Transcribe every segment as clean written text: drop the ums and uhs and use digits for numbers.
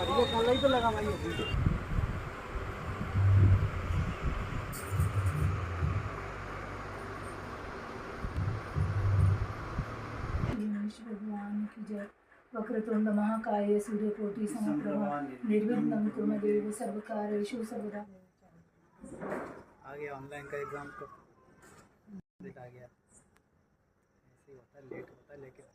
भगवान की जय। वक्रतुंड महाकाय सूर्यकोटि समप्रभा निर्विघ्नं कुरु मे देव सर्वकार्येषु सर्वदा। आ गया ऑनलाइन का एग्ज़ाम को आ गया। ऐसे ही होता है, लेट होता है लेकिन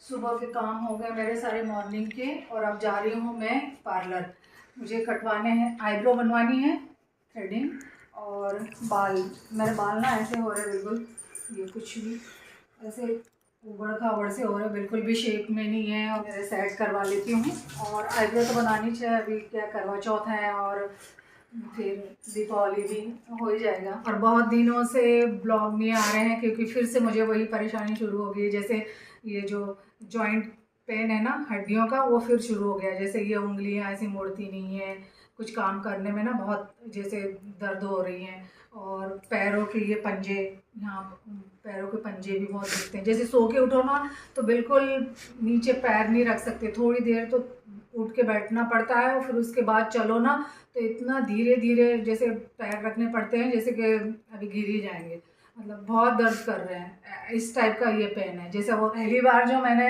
सुबह के काम हो गए मेरे सारे मॉर्निंग के, और अब जा रही हूँ मैं पार्लर। मुझे कटवाने हैं, आईब्रो बनवानी है, थ्रेडिंग, और बाल। मेरे बाल ना ऐसे हो रहे बिल्कुल, ये कुछ भी ऐसे उबड़ खाबड़ से हो रहे, बिल्कुल भी शेप में नहीं है, और मेरे सेट करवा लेती हूँ। और आईब्रो तो बनानी चाहिए, अभी क्या करवा चौथ है और फिर दीपावली भी हो ही जाएगा। और बहुत दिनों से ब्लॉग नहीं आ रहे हैं क्योंकि फिर से मुझे वही परेशानी शुरू हो गई है। जैसे ये जो जॉइंट पेन है ना हड्डियों का, वो फिर शुरू हो गया। जैसे ये उंगलियां ऐसी मुड़ती नहीं है, कुछ काम करने में ना बहुत जैसे दर्द हो रही हैं। और पैरों के ये पंजे, यहाँ पैरों के पंजे भी बहुत दिखते हैं। जैसे सो के उठो ना तो बिल्कुल नीचे पैर नहीं रख सकते, थोड़ी देर तो उठ के बैठना पड़ता है, और फिर उसके बाद चलो ना तो इतना धीरे धीरे जैसे पैर रखने पड़ते हैं जैसे कि अभी गिर ही जाएंगे। मतलब बहुत दर्द कर रहे हैं, इस टाइप का ये पेन है। जैसे वो पहली बार जो मैंने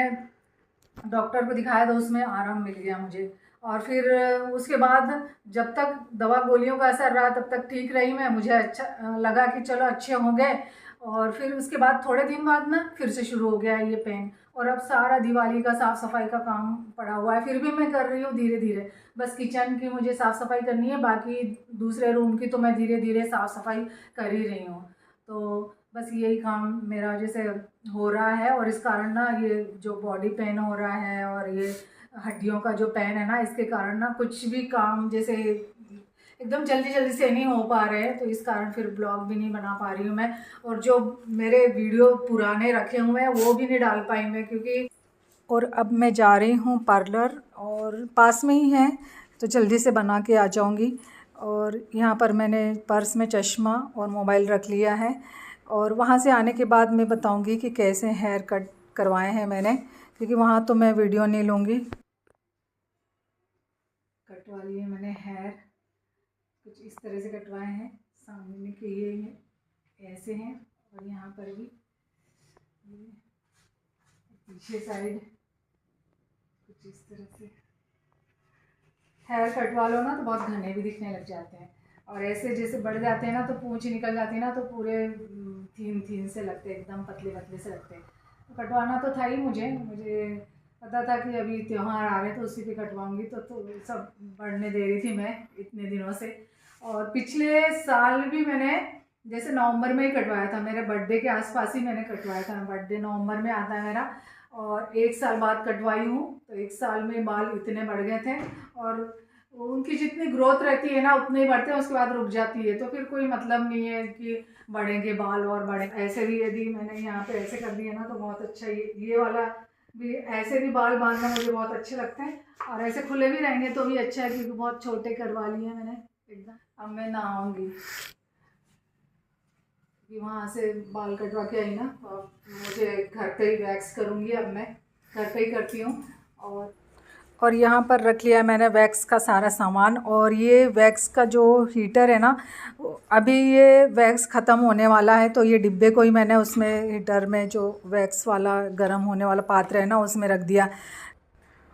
डॉक्टर को दिखाया था उसमें आराम मिल गया मुझे, और फिर उसके बाद जब तक दवा गोलियों का असर रहा तब तक ठीक रही मैं, मुझे अच्छा लगा कि चलो अच्छे हो गए। और फिर उसके बाद थोड़े दिन बाद ना फिर से शुरू हो गया ये पेन। और अब सारा दिवाली का साफ़ सफाई का काम पड़ा हुआ है, फिर भी मैं कर रही हूँ धीरे धीरे। बस किचन की मुझे साफ़ सफाई करनी है, बाकी दूसरे रूम की तो मैं धीरे धीरे साफ़ सफाई कर ही रही हूँ। तो बस यही काम मेरा जैसे हो रहा है, और इस कारण ना ये जो बॉडी पेन हो रहा है और ये हड्डियों का जो पेन है ना, इसके कारण ना कुछ भी काम जैसे एकदम जल्दी जल्दी से नहीं हो पा रहे हैं। तो इस कारण फिर ब्लॉग भी नहीं बना पा रही हूँ मैं, और जो मेरे वीडियो पुराने रखे हुए हैं वो भी नहीं डाल पाई मैं क्योंकि। और अब मैं जा रही हूँ पार्लर, और पास में ही है तो जल्दी से बना के आ जाऊँगी। और यहाँ पर मैंने पर्स में चश्मा और मोबाइल रख लिया है, और वहाँ से आने के बाद मैं बताऊँगी कि कैसे हेयर कट करवाए हैं मैंने, क्योंकि वहाँ तो मैं वीडियो नहीं लूँगी। कटवा लिए मैंने हेयर, कुछ इस तरह से कटवाए हैं। सामने के ये ऐसे हैं, और यहाँ पर भी पीछे साइड कुछ इस तरह से। हेयर कटवा लो ना तो बहुत घने भी दिखने लग जाते हैं, और ऐसे जैसे बढ़ जाते हैं ना तो पूंछ निकल जाती है ना तो पूरे थीन थीन से लगते हैं, एकदम पतले पतले से लगते हैं। तो कटवाना तो था ही मुझे पता था कि अभी त्यौहार आ रहे तो उसी पे कटवाऊंगी, तो सब बढ़ने दे रही थी मैं इतने दिनों से। और पिछले साल भी मैंने जैसे नवंबर में ही कटवाया था, मेरे बर्थडे के आसपास ही मैंने कटवाया था। बर्थडे नवंबर में आता है मेरा, और 1 साल बाद कटवाई हूँ। तो 1 साल में बाल इतने बढ़ गए थे, और उनकी जितनी ग्रोथ रहती है ना उतने ही बढ़ते हैं, उसके बाद रुक जाती है। तो फिर कोई मतलब नहीं है कि बढ़ेंगे बाल और बढ़े। ऐसे भी यदि मैंने यहाँ पे ऐसे कर दिया ना तो बहुत अच्छा, ये वाला भी ऐसे भी बाल बांधना मुझे बहुत अच्छे लगते हैं, और ऐसे खुले भी रहेंगे तो भी अच्छा है क्योंकि बहुत छोटे करवा लिए मैंने एकदम। अब मैं नहाऊंगी कि वहाँ से बाल कटवा के आई ना, तो अब मुझे घर पे ही वैक्स करूँगी। अब मैं घर पे ही करती हूँ। और यहाँ पर रख लिया मैंने वैक्स का सारा सामान, और ये वैक्स का जो हीटर है ना, अभी ये वैक्स ख़त्म होने वाला है, तो ये डिब्बे को ही मैंने उसमें हीटर में जो वैक्स वाला गर्म होने वाला पात्र है ना उसमें रख दिया।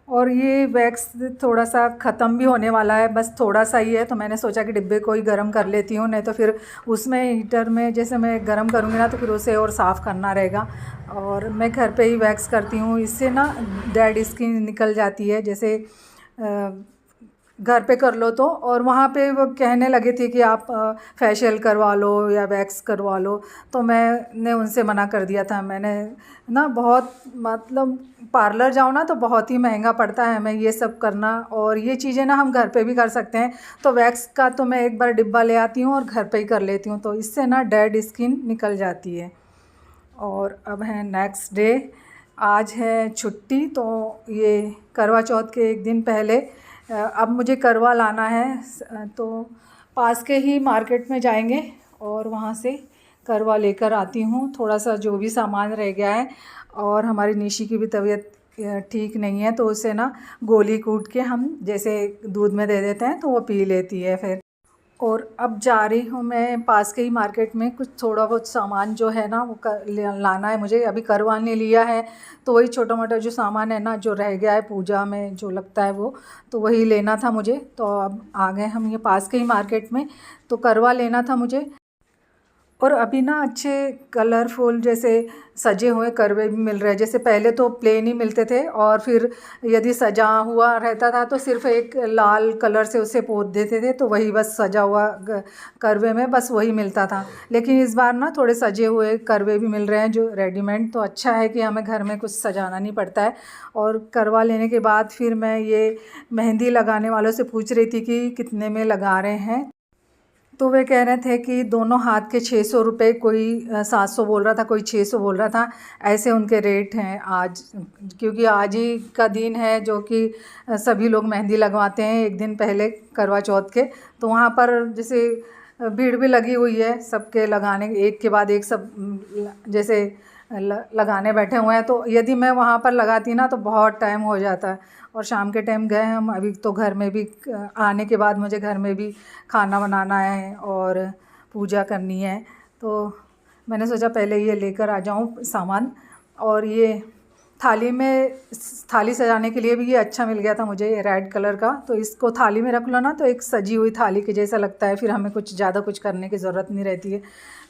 और ये वैक्स थोड़ा सा ख़त्म भी होने वाला है, बस थोड़ा सा ही है, तो मैंने सोचा कि डिब्बे को ही गर्म कर लेती हूँ, नहीं तो फिर उसमें हीटर में जैसे मैं गर्म करूँगी ना तो फिर उसे और साफ़ करना रहेगा। और मैं घर पे ही वैक्स करती हूँ, इससे ना डेड स्किन निकल जाती है। जैसे घर पे कर लो तो, और वहाँ पे वो कहने लगे थे कि आप फेशियल करवा लो या वैक्स करवा लो, तो मैंने उनसे मना कर दिया था। मैंने ना बहुत मतलब पार्लर जाओ ना तो बहुत ही महंगा पड़ता है हमें ये सब करना, और ये चीज़ें ना हम घर पे भी कर सकते हैं। तो वैक्स का तो मैं एक बार डिब्बा ले आती हूँ और घर पे ही कर लेती हूँ, तो इससे ना डेड स्किन निकल जाती है। और अब है नेक्स्ट डे, आज है छुट्टी, तो ये करवा चौथ के एक दिन पहले अब मुझे करवा लाना है। तो पास के ही मार्केट में जाएंगे और वहाँ से करवा लेकर आती हूँ। थोड़ा सा जो भी सामान रह गया है, और हमारी निशी की भी तबीयत ठीक नहीं है, तो उसे ना गोली कूट के हम जैसे दूध में दे देते हैं तो वो पी लेती है फिर। और अब जा रही हूँ मैं पास के ही मार्केट में, कुछ थोड़ा बहुत सामान जो है ना वो लाना है मुझे। अभी करवा ने लिया है तो वही छोटा मोटा जो सामान है ना जो रह गया है पूजा में जो लगता है वो, तो वही लेना था मुझे। तो अब आ गए हम ये पास के ही मार्केट में, तो करवा लेना था मुझे। और अभी ना अच्छे कलरफुल जैसे सजे हुए करवे भी मिल रहे हैं। जैसे पहले तो प्लेन ही मिलते थे, और फिर यदि सजा हुआ रहता था तो सिर्फ एक लाल कलर से उसे पोत देते थे, तो वही बस सजा हुआ करवे में बस वही मिलता था। लेकिन इस बार ना थोड़े सजे हुए करवे भी मिल रहे हैं जो रेडीमेड, तो अच्छा है कि हमें घर में कुछ सजाना नहीं पड़ता है। और करवा लेने के बाद फिर मैं ये मेहंदी लगाने वालों से पूछ रही थी कि कितने में लगा रहे हैं, तो वे कह रहे थे कि दोनों हाथ के 600 रुपये, कोई 700 बोल रहा था, कोई 600 बोल रहा था, ऐसे उनके रेट हैं आज। क्योंकि आज ही का दिन है जो कि सभी लोग मेहंदी लगवाते हैं एक दिन पहले करवा चौथ के। तो वहाँ पर जैसे भीड़ भी लगी हुई है, सबके लगाने एक के बाद एक सब जैसे लगाने बैठे हुए हैं। तो यदि मैं वहाँ पर लगाती ना तो बहुत टाइम हो जाता है, और शाम के टाइम गए हम। अभी तो घर में भी आने के बाद मुझे घर में भी खाना बनाना है और पूजा करनी है, तो मैंने सोचा पहले ये लेकर आ जाऊँ सामान। और ये थाली सजाने के लिए भी ये अच्छा मिल गया था मुझे, ये रेड कलर का। तो इसको थाली में रख लो ना तो एक सजी हुई थाली के जैसा लगता है, फिर हमें कुछ ज़्यादा कुछ करने की ज़रूरत नहीं रहती है।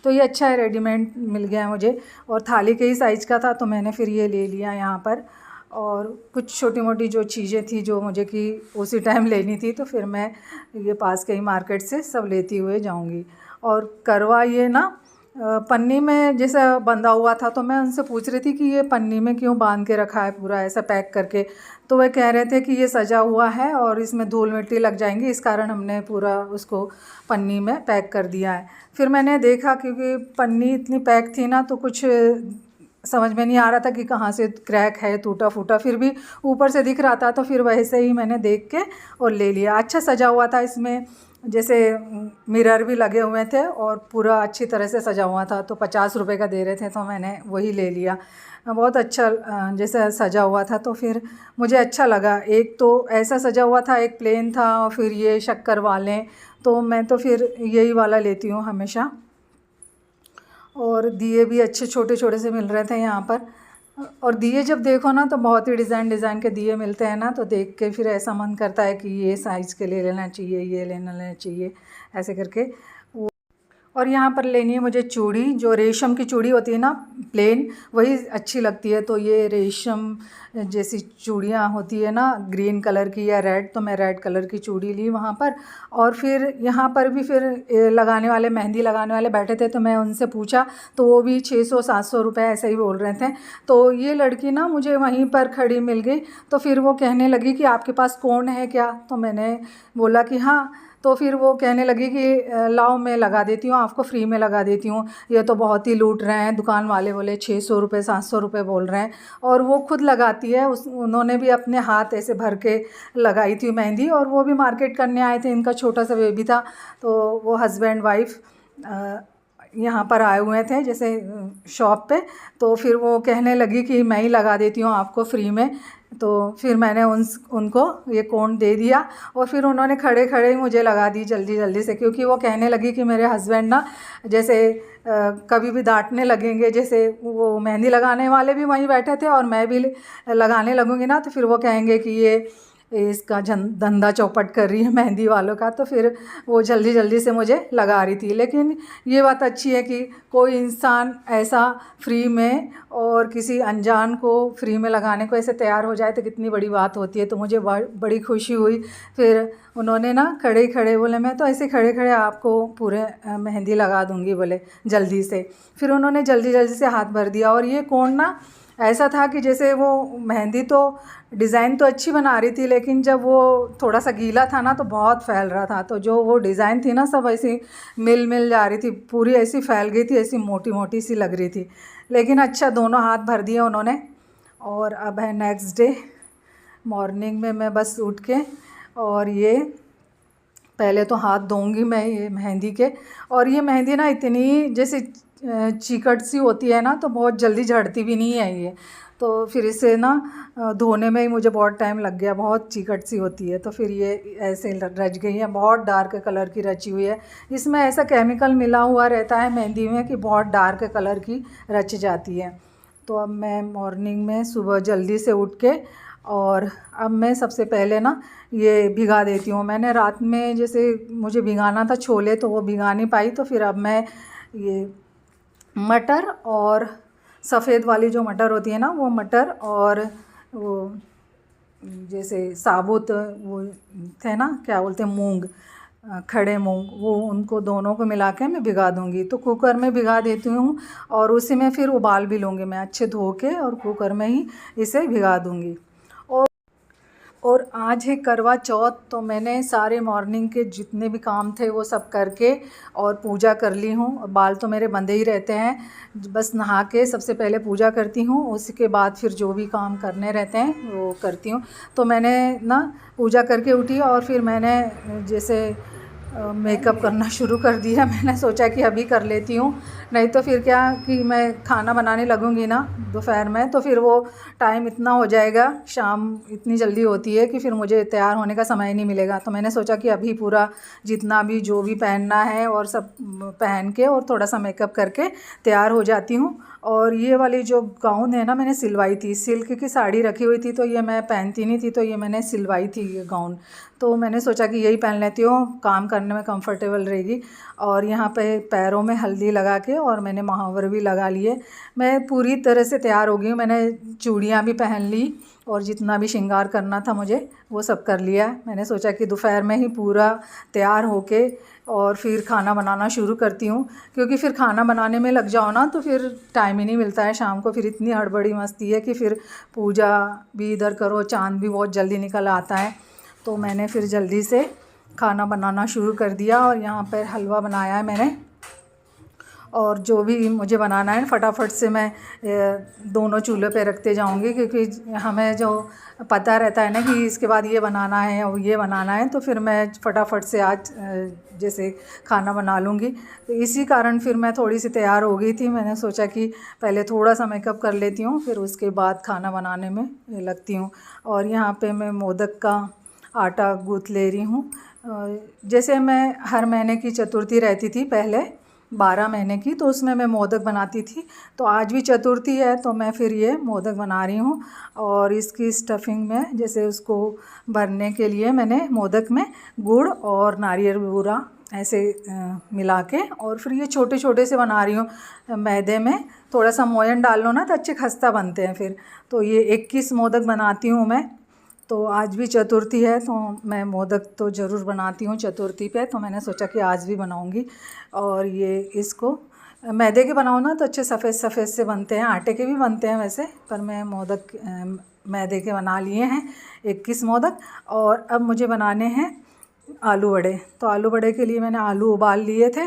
तो ये अच्छा है, रेडीमेड मिल गया है मुझे, और थाली के ही साइज़ का था, तो मैंने फिर ये ले लिया यहाँ पर। और कुछ छोटी मोटी जो चीज़ें थी जो मुझे कि उसी टाइम लेनी थी, तो फिर मैं ये पास के ही मार्केट से सब लेती हुए जाऊंगी। और करवा ये ना पन्नी में जैसा बंधा हुआ था, तो मैं उनसे पूछ रही थी कि ये पन्नी में क्यों बांध के रखा है पूरा ऐसा पैक करके। तो वे कह रहे थे कि ये सजा हुआ है और इसमें धूल मिट्टी लग जाएंगी, इस कारण हमने पूरा उसको पन्नी में पैक कर दिया है। फिर मैंने देखा क्योंकि पन्नी इतनी पैक थी ना, तो कुछ समझ में नहीं आ रहा था कि कहाँ से क्रैक है, टूटा फूटा, फिर भी ऊपर से दिख रहा था, तो फिर वैसे ही मैंने देख के और ले लिया। अच्छा सजा हुआ था, इसमें जैसे मिरर भी लगे हुए थे और पूरा अच्छी तरह से सजा हुआ था। तो 50 रुपये का दे रहे थे, तो मैंने वही ले लिया। बहुत अच्छा जैसे सजा हुआ था, तो फिर मुझे अच्छा लगा। एक तो ऐसा सजा हुआ था, एक प्लेन था, और फिर ये शक्कर वाले, तो मैं तो फिर यही वाला लेती हूँ हमेशा। और दिए भी अच्छे छोटे छोटे से मिल रहे थे यहाँ पर। और दिए जब देखो ना तो बहुत ही डिज़ाइन के दिए मिलते हैं ना, तो देख के फिर ऐसा मन करता है कि ये साइज़ के ले लेना चाहिए, ये लेना चाहिए, ऐसे करके। और यहाँ पर लेनी है मुझे चूड़ी, जो रेशम की चूड़ी होती है ना प्लेन, वही अच्छी लगती है। तो ये रेशम जैसी चूड़ियाँ होती है ना ग्रीन कलर की या रेड, तो मैं रेड कलर की चूड़ी ली वहाँ पर। और फिर यहाँ पर भी फिर लगाने वाले, मेहंदी लगाने वाले बैठे थे, तो मैं उनसे पूछा, तो वो भी 600-700 रुपये ऐसे ही बोल रहे थे। तो ये लड़की ना मुझे वहीं पर खड़ी मिल गई, तो फिर वो कहने लगी कि आपके पास कोण है क्या? तो मैंने बोला कि हाँ। तो फिर वो कहने लगी कि लाओ मैं लगा देती हूँ, आपको फ्री में लगा देती हूँ, ये तो बहुत ही लूट रहे हैं। दुकान वाले बोले 600 रुपये 700 रुपये बोल रहे हैं, और वो खुद लगाती है। उन्होंने भी अपने हाथ ऐसे भर के लगाई थी मेहंदी, और वो भी मार्केट करने आए थे, इनका छोटा सा बेबी था। तो वो हस्बैंड वाइफ यहाँ पर आए हुए थे जैसे शॉप पे, तो फिर वो कहने लगी कि मैं ही लगा देती हूँ आपको फ्री में। तो फिर मैंने उनको ये कोण दे दिया, और फिर उन्होंने खड़े खड़े ही मुझे लगा दी जल्दी से, क्योंकि वो कहने लगी कि मेरे हस्बैंड ना जैसे कभी भी डांटने लगेंगे। जैसे वो मेहंदी लगाने वाले भी वहीं बैठे थे और मैं भी लगाने लगूँगी ना, तो फिर वो कहेंगे कि ये इसका धंधा चौपट कर रही है मेहंदी वालों का। तो फिर वो जल्दी से मुझे लगा रही थी। लेकिन ये बात अच्छी है कि कोई इंसान ऐसा फ्री में और किसी अनजान को फ्री में लगाने को ऐसे तैयार हो जाए तो कितनी बड़ी बात होती है। तो मुझे बड़ी खुशी हुई। फिर उन्होंने ना खड़े खड़े बोले, मैं तो ऐसे खड़े खड़े आपको पूरे मेहंदी लगा दूँगी बोले जल्दी से। फिर उन्होंने जल्दी से हाथ भर दिया। और ये कोण ना ऐसा था कि जैसे वो मेहंदी तो डिज़ाइन तो अच्छी बना रही थी, लेकिन जब वो थोड़ा सा गीला था ना तो बहुत फैल रहा था। तो जो वो डिज़ाइन थी ना सब ऐसी मिल जा रही थी, पूरी ऐसी फैल गई थी, ऐसी मोटी सी लग रही थी। लेकिन अच्छा दोनों हाथ भर दिए उन्होंने। और अब है नेक्स्ट डे। मॉर्निंग में मैं बस उठ के और ये पहले तो हाथ धोऊंगी मैं ये मेहंदी के। और ये मेहंदी ना इतनी जैसे चिकट सी होती है ना, तो बहुत जल्दी झड़ती भी नहीं है ये। तो फिर इसे ना धोने में ही मुझे बहुत टाइम लग गया, बहुत चिकट सी होती है। तो फिर ये ऐसे रच गई है, बहुत डार्क कलर की रची हुई है। इसमें ऐसा केमिकल मिला हुआ रहता है मेहंदी में कि बहुत डार्क कलर की रच जाती है। तो अब मैं मॉर्निंग में सुबह जल्दी से उठ के और अब मैं सबसे पहले ना ये भिगा देती हूँ। मैंने रात में जैसे मुझे भिगाना था छोले, तो वो भिगा नहीं पाई। तो फिर अब मैं ये मटर और सफ़ेद वाली जो मटर होती है ना, वो मटर और वो जैसे साबुत वो थे ना, क्या बोलते हैं, मूंग, खड़े मूंग, वो उनको दोनों को मिला के मैं भिगा दूंगी। तो कुकर में भिगा देती हूँ और उसी में फिर उबाल भी लूँगी मैं अच्छे धो के, और कुकर में ही इसे भिगा दूंगी। और आज है करवा चौथ, तो मैंने सारे मॉर्निंग के जितने भी काम थे वो सब करके और पूजा कर ली हूँ। बाल तो मेरे बंधे ही रहते हैं, बस नहा के सबसे पहले पूजा करती हूँ, उसके बाद फिर जो भी काम करने रहते हैं वो करती हूँ। तो मैंने ना पूजा करके उठी और फिर मैंने जैसे मेकअप करना शुरू कर दिया। मैंने सोचा कि अभी कर लेती हूँ, नहीं तो फिर क्या कि मैं खाना बनाने लगूँगी ना दोपहर में, तो फिर वो टाइम इतना हो जाएगा, शाम इतनी जल्दी होती है कि फिर मुझे तैयार होने का समय नहीं मिलेगा। तो मैंने सोचा कि अभी पूरा जितना भी जो भी पहनना है और सब पहन के और थोड़ा सा मेकअप करके तैयार हो जाती हूँ। और ये वाली जो गाउन है ना, मैंने सिलवाई थी, सिल्क की साड़ी रखी हुई थी, तो ये मैं पहनती नहीं थी, तो ये मैंने सिलवाई थी ये गाउन। तो मैंने सोचा कि यही पहन लेती हूँ, काम करने में कंफर्टेबल रहेगी। और यहाँ पे पैरों में हल्दी लगा के और मैंने महावर भी लगा लिए। मैं पूरी तरह से तैयार हो गई हूँ। मैंने चूड़ियाँ भी पहन ली और जितना भी श्रृंगार करना था मुझे वो सब कर लिया। मैंने सोचा कि दोपहर में ही पूरा तैयार होके और फिर खाना बनाना शुरू करती हूँ, क्योंकि फिर खाना बनाने में लग जाओ ना तो फिर टाइम ही नहीं मिलता है शाम को। फिर इतनी हड़बड़ी मस्ती है कि फिर पूजा भी इधर करो, चाँद भी बहुत जल्दी निकल आता है। तो मैंने फिर जल्दी से खाना बनाना शुरू कर दिया और यहाँ पर हलवा बनाया है मैंने। और जो भी मुझे बनाना है फटाफट से मैं दोनों चूल्हे पे रखते जाऊंगी, क्योंकि हमें जो पता रहता है ना कि इसके बाद ये बनाना है और ये बनाना है, तो फिर मैं फटाफट से आज जैसे खाना बना लूँगी। तो इसी कारण फिर मैं थोड़ी सी तैयार हो गई थी। मैंने सोचा कि पहले थोड़ा सा मेकअप कर लेती हूँ, फिर उसके बाद खाना बनाने में लगती हूँ। और यहाँ पे मैं मोदक का आटा गूँथ ले रही हूँ। जैसे मैं हर महीने की चतुर्थी रहती थी पहले 12 महीने की, तो उसमें मैं मोदक बनाती थी। तो आज भी चतुर्थी है तो मैं फिर ये मोदक बना रही हूँ। और इसकी स्टफिंग में जैसे उसको भरने के लिए मैंने मोदक में गुड़ और नारियल बूरा ऐसे मिला के और फिर ये छोटे छोटे से बना रही हूँ। मैदे में थोड़ा सा मोयन डाल लो ना तो अच्छे खस्ता बनते हैं फिर। तो ये 21 मोदक बनाती हूँ मैं। तो आज भी चतुर्थी है तो मैं मोदक तो ज़रूर बनाती हूँ चतुर्थी पे, तो मैंने सोचा कि आज भी बनाऊँगी। और ये इसको मैदे के बनाओ ना तो अच्छे सफ़ेद सफ़ेद से बनते हैं, आटे के भी बनते हैं वैसे, पर मैं मोदक मैदे के बना लिए हैं 21 मोदक। और अब मुझे बनाने हैं आलू बड़े। तो आलू बड़े के लिए मैंने आलू उबाल लिए थे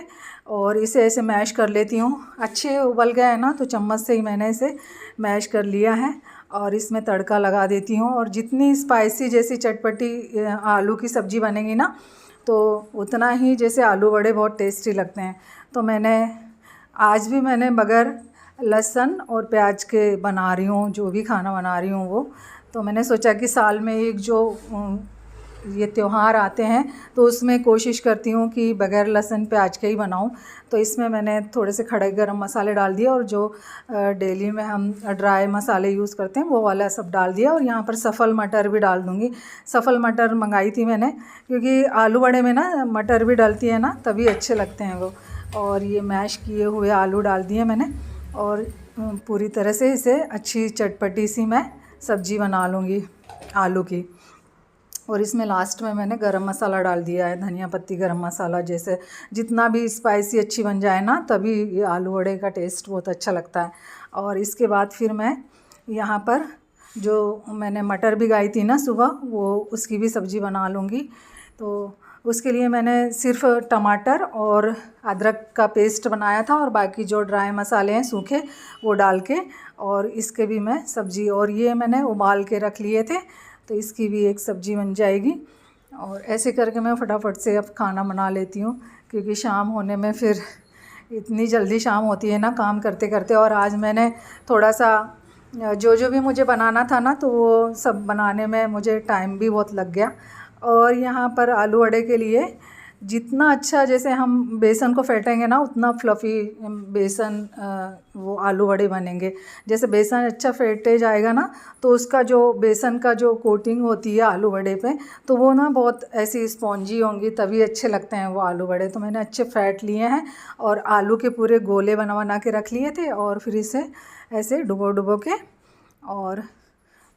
और इसे ऐसे मैश कर लेती हूँ। अच्छे उबल गए हैं ना तो चम्मच से ही मैंने इसे मैश कर लिया है और इसमें तड़का लगा देती हूँ। और जितनी स्पाइसी जैसी चटपटी आलू की सब्ज़ी बनेगी ना तो उतना ही जैसे आलू बड़े बहुत टेस्टी लगते हैं। तो मैंने आज भी मैंने बगैर लहसुन और प्याज के बना रही हूँ, जो भी खाना बना रही हूँ वो। तो मैंने सोचा कि साल में एक जो ये त्यौहार आते हैं तो उसमें कोशिश करती हूँ कि बगैर लहसुन प्याज के ही बनाऊँ। तो इसमें मैंने थोड़े से खड़े गरम मसाले डाल दिए और जो डेली में हम ड्राई मसाले यूज़ करते हैं वो वाला सब डाल दिया। और यहाँ पर सफ़ल मटर भी डाल दूँगी। सफ़ल मटर मंगाई थी मैंने, क्योंकि आलू बड़े में ना मटर भी डलती है ना तभी अच्छे लगते हैं वो। और ये मैश किए हुए आलू डाल दिए मैंने और पूरी तरह से इसे अच्छी चटपटी सी मैं सब्ज़ी बना लूँगी आलू की। और इसमें लास्ट में मैंने गरम मसाला डाल दिया है, धनिया पत्ती गरम मसाला, जैसे जितना भी स्पाइसी अच्छी बन जाए ना तभी ये आलू वड़े का टेस्ट बहुत अच्छा लगता है। और इसके बाद फिर मैं यहाँ पर जो मैंने मटर भिगाई थी ना सुबह वो उसकी भी सब्ज़ी बना लूँगी। तो उसके लिए मैंने सिर्फ टमाटर और अदरक का पेस्ट बनाया था और बाकी जो ड्राई मसाले हैं सूखे वो डाल के, और इसके भी मैं सब्ज़ी, और ये मैंने उबाल के रख लिए थे तो इसकी भी एक सब्ज़ी बन जाएगी। और ऐसे करके मैं फटाफट से अब खाना बना लेती हूँ, क्योंकि शाम होने में फिर इतनी जल्दी शाम होती है ना काम करते करते। और आज मैंने थोड़ा सा जो भी मुझे बनाना था ना तो वो सब बनाने में मुझे टाइम भी बहुत लग गया। और यहाँ पर आलू वड़े के लिए जितना अच्छा जैसे हम बेसन को फेंटेंगे ना उतना फ्लफ़ी बेसन वो आलू वड़े बनेंगे। जैसे बेसन अच्छा फेंटे जाएगा ना तो उसका जो बेसन का जो कोटिंग होती है आलू वड़े पे तो वो ना बहुत ऐसी स्पॉन्जी होंगी, तभी अच्छे लगते हैं वो आलू वड़े। तो मैंने अच्छे फेंट लिए हैं और आलू के पूरे गोले बना बना के रख लिए थे और फिर इसे ऐसे डुबो के और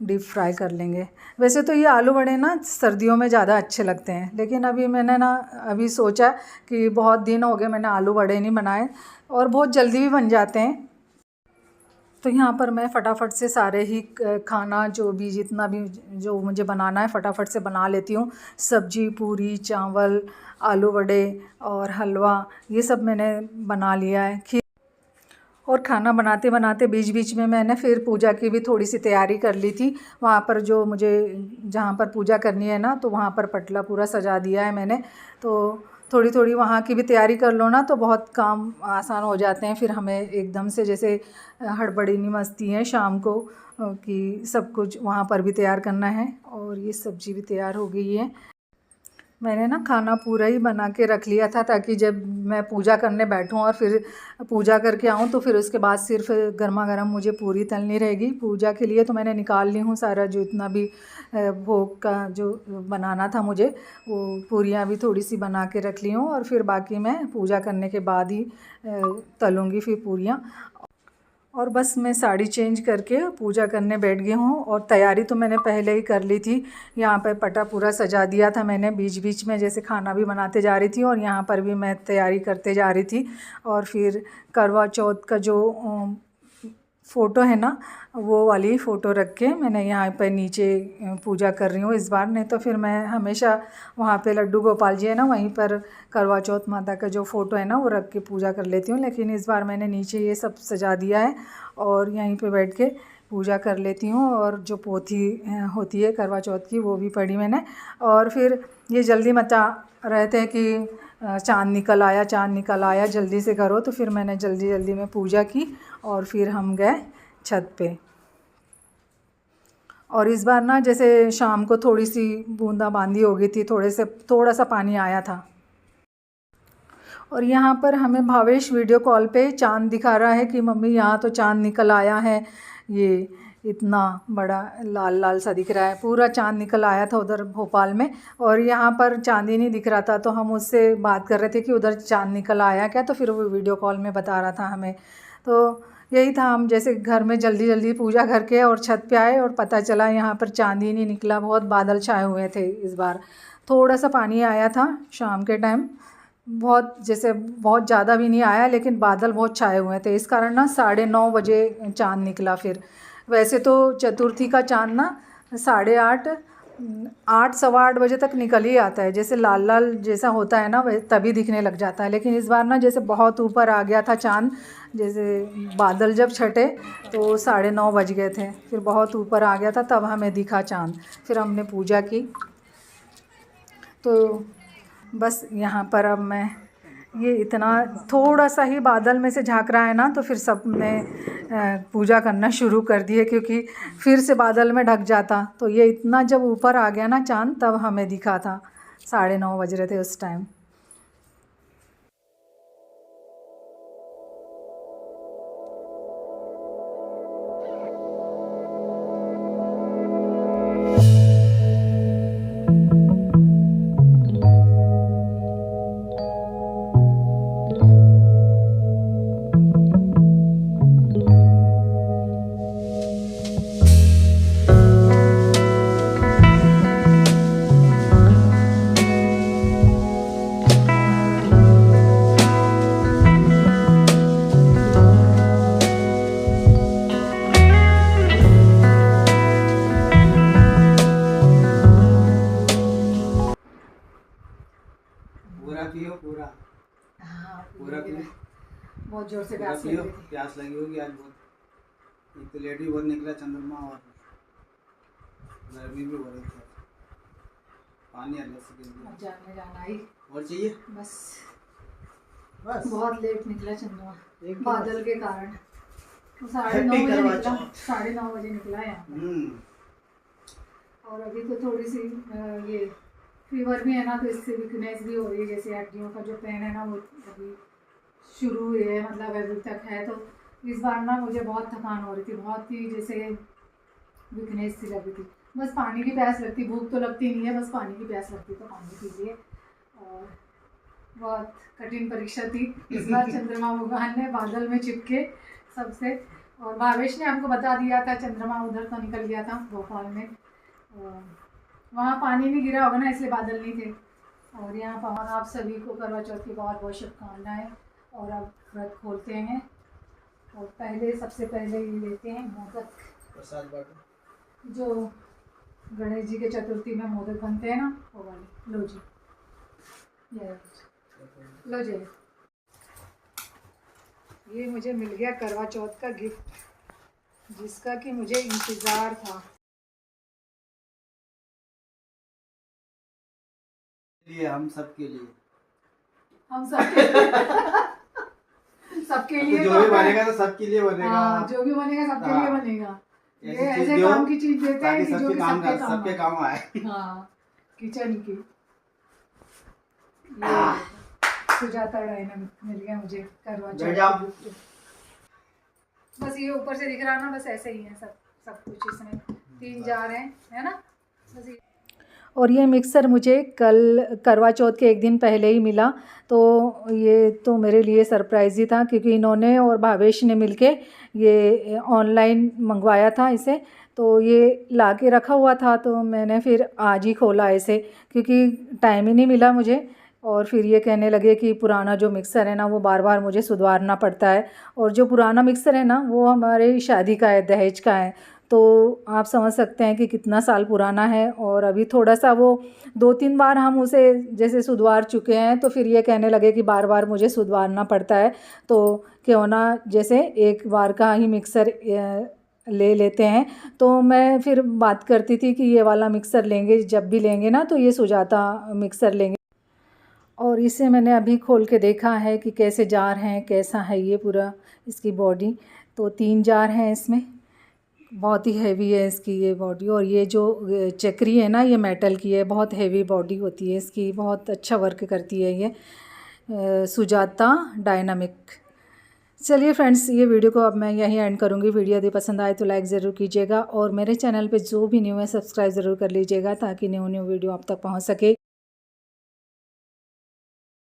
डीप फ्राई कर लेंगे। वैसे तो ये आलू बड़े ना सर्दियों में ज़्यादा अच्छे लगते हैं, लेकिन अभी मैंने ना अभी सोचा कि बहुत दिन हो गए मैंने आलू बड़े नहीं बनाए और बहुत जल्दी भी बन जाते हैं। तो यहाँ पर मैं फटाफट से सारे ही खाना जो भी जितना भी जो मुझे बनाना है फटाफट से बना लेती हूँ। सब्जी, पूरी, चावल, आलू बड़े और हलवा ये सब मैंने बना लिया है। और खाना बनाते बनाते बीच बीच में मैंने फिर पूजा की भी थोड़ी सी तैयारी कर ली थी। वहाँ पर जो मुझे जहाँ पर पूजा करनी है ना तो वहाँ पर पटला पूरा सजा दिया है मैंने। तो थोड़ी थोड़ी वहाँ की भी तैयारी कर लो ना तो बहुत काम आसान हो जाते हैं। फिर हमें एकदम से जैसे हड़बड़ी नहीं मचती है शाम को कि सब कुछ वहाँ पर भी तैयार करना है। और ये सब्ज़ी भी तैयार हो गई है। मैंने ना खाना पूरा ही बना के रख लिया था ताकि जब मैं पूजा करने बैठूं और फिर पूजा करके आऊं तो फिर उसके बाद सिर्फ गर्मा गर्म मुझे पूरी तलनी रहेगी पूजा के लिए। तो मैंने निकाल ली हूँ सारा जो इतना भी भोग का जो बनाना था मुझे, वो पूरियाँ भी थोड़ी सी बना के रख ली हूँ और फिर बाकी मैं पूजा करने के बाद ही तलूँगी फिर पूरियाँ। और बस मैं साड़ी चेंज करके पूजा करने बैठ गई हूँ। और तैयारी तो मैंने पहले ही कर ली थी। यहाँ पर पटा पूरा सजा दिया था मैंने बीच बीच में, जैसे खाना भी बनाते जा रही थी और यहाँ पर भी मैं तैयारी करते जा रही थी। और फिर करवा चौथ का जो फ़ोटो है ना वो वाली फ़ोटो रख के मैंने यहाँ पे नीचे पूजा कर रही हूँ इस बार। नहीं तो फिर मैं हमेशा वहाँ पे लड्डू गोपाल जी है ना वहीं पर करवा चौथ माता का जो फ़ोटो है ना वो रख के पूजा कर लेती हूँ। लेकिन इस बार मैंने नीचे ये सब सजा दिया है और यहीं पे बैठ के पूजा कर लेती हूँ। और जो पोथी होती है करवा चौथ की वो भी पढ़ी मैंने। और फिर ये जल्दी मचा रहते हैं कि चाँद निकल आया, चाँद निकल आया, जल्दी से करो। तो फिर मैंने जल्दी जल्दी में पूजा की और फिर हम गए छत पे। और इस बार ना जैसे शाम को थोड़ी सी बूंदाबांदी हो गई थी, थोड़ा सा पानी आया था। और यहाँ पर हमें भावेश वीडियो कॉल पे चाँद दिखा रहा है कि मम्मी यहाँ तो चाँद निकल आया है, ये इतना बड़ा लाल लाल सा दिख रहा है। पूरा चाँद निकल आया था उधर भोपाल में और यहाँ पर चाँद ही नहीं दिख रहा था। तो हम उससे बात कर रहे थे कि उधर चाँद निकल आया क्या, तो फिर वो वीडियो कॉल में बता रहा था हमें। तो यही था, हम जैसे घर में जल्दी जल्दी पूजा करके और छत पे आए और पता चला यहाँ पर चाँद ही नहीं निकला। बहुत बादल छाए हुए थे इस बार। थोड़ा सा पानी आया था शाम के टाइम, बहुत ज़्यादा भी नहीं आया, लेकिन बादल बहुत छाए हुए थे। इस कारण ना 9:30 बजे चाँद निकला। फिर वैसे तो चतुर्थी का चाँद ना 8:30 8 सवा 8 बजे तक निकल ही आता है। जैसे लाल लाल जैसा होता है ना तभी दिखने लग जाता है। लेकिन इस बार ना जैसे बहुत ऊपर आ गया था चाँद, जैसे बादल जब छटे तो 9:30 बज गए थे। फिर बहुत ऊपर आ गया था तब हमें दिखा चाँद। फिर हमने पूजा की। तो बस यहाँ पर अब मैं ये इतना थोड़ा सा ही बादल में से झाँक रहा है ना तो फिर सब ने पूजा करना शुरू कर दिए, क्योंकि फिर से बादल में ढक जाता। तो ये इतना जब ऊपर आ गया ना चाँद तब हमें दिखा था। 9:30 बज रहे थे उस टाइम। बहुत जोर से रख प्यास लग लियो, रही थी। प्यास लगी होगी आज बहुत। एक तो लेट भी बहुत निकला चंद्रमा और गर्मी भी हो रही थी। पानी अलग से गिर गया। अब जाना ही और चाहिए बस। बस बहुत लेट निकला चंद्रमा एक तो बादल के कारण। तो 9:30 हैप्पी बजे करवा निकला, चौथ। 9:30 बजे निकला यहाँ। और अभी तो थोड़ी सी ये फीवर भी है ना, तो इससे वीकनेस भी हो रही है। जैसे हड्डियों का जो पेन है ना वो अभी शुरू हुई है, मतलब अभी तक है। तो इस बार ना मुझे बहुत थकान हो रही थी, बहुत ही जैसे वीकनेस सी लगी थी। बस पानी की प्यास लगती, भूख तो लगती नहीं है, बस पानी की प्यास लगती, तो पानी पीजिए। और बहुत कठिन परीक्षा थी इस बार चंद्रमा भगवान ने बादल में चिपके सबसे। और भावेश ने हमको बता दिया था चंद्रमा उधर तो निकल गया था भोपाल में, वहाँ पानी नहीं गिरा होगा ना, इसलिए बादल नहीं थे। और यहाँ पर आप सभी को करवा चौथ की बहुत बहुत शुभकामनाएं। और अब व्रत खोलते हैं, और सबसे पहले ये लेते हैं मोदक, प्रसाद बांटो। जो गणेश जी के चतुर्थी में मोदक बनते हैं ना, वो वाले। लो जी, ये लो जी, ये मुझे मिल गया करवा चौथ का गिफ्ट, जिसका कि मुझे इंतज़ार था। लिए हम सबके लिए, हम सबके सबके लिए जो भी बनेगा तो सबके लिए बनेगा। हाँ, जो भी बनेगा सबके लिए हाँ। बनेगा। ये ऐसी चीज़ ऐसे दो काम की चीज देते हैं ताकि कि जो सबके कि काम सबके काम आए। हाँ, किचन की। ये सुजाता डायनामिक मिल गया मुझे करवा चौथ। बस ये ऊपर से दिख रहा ना, बस ऐसे ही है सब कुछ इसमें। 3 जार हैं, है ना, बस ये। और ये मिक्सर मुझे कल करवा चौथ के एक दिन पहले ही मिला, तो ये तो मेरे लिए सरप्राइज़ ही था, क्योंकि इन्होंने और भावेश ने मिलके ये ऑनलाइन मंगवाया था इसे। तो ये ला के रखा हुआ था, तो मैंने फिर आज ही खोला इसे, क्योंकि टाइम ही नहीं मिला मुझे। और फिर ये कहने लगे कि पुराना जो मिक्सर है ना वो बार बार मुझे सुधारना पड़ता है, और जो पुराना मिक्सर है ना वो हमारे शादी का है, दहेज का है। तो आप समझ सकते हैं कि कितना साल पुराना है। और अभी थोड़ा सा वो 2-3 बार हम उसे जैसे सुधार चुके हैं, तो फिर ये कहने लगे कि बार बार मुझे सुधारना पड़ता है, तो क्यों ना जैसे एक बार का ही मिक्सर ले लेते हैं। तो मैं फिर बात करती थी कि ये वाला मिक्सर लेंगे, जब भी लेंगे ना तो ये सुजाता मिक्सर लेंगे। और इसे मैंने अभी खोल के देखा है कि कैसे जार हैं, कैसा है ये पूरा इसकी बॉडी। तो 3 जार हैं इसमें, बहुत ही हैवी है इसकी ये बॉडी। और ये जो चक्री है ना ये मेटल की है, बहुत हैवी बॉडी होती है इसकी, बहुत अच्छा वर्क करती है ये सुजाता डायनामिक। चलिए फ्रेंड्स, ये वीडियो को अब मैं यहीं एंड करूँगी। वीडियो यदि पसंद आए तो लाइक ज़रूर कीजिएगा, और मेरे चैनल पे जो भी न्यू है सब्सक्राइब ज़रूर कर लीजिएगा, ताकि न्यू वीडियो आप तक पहुँच सके।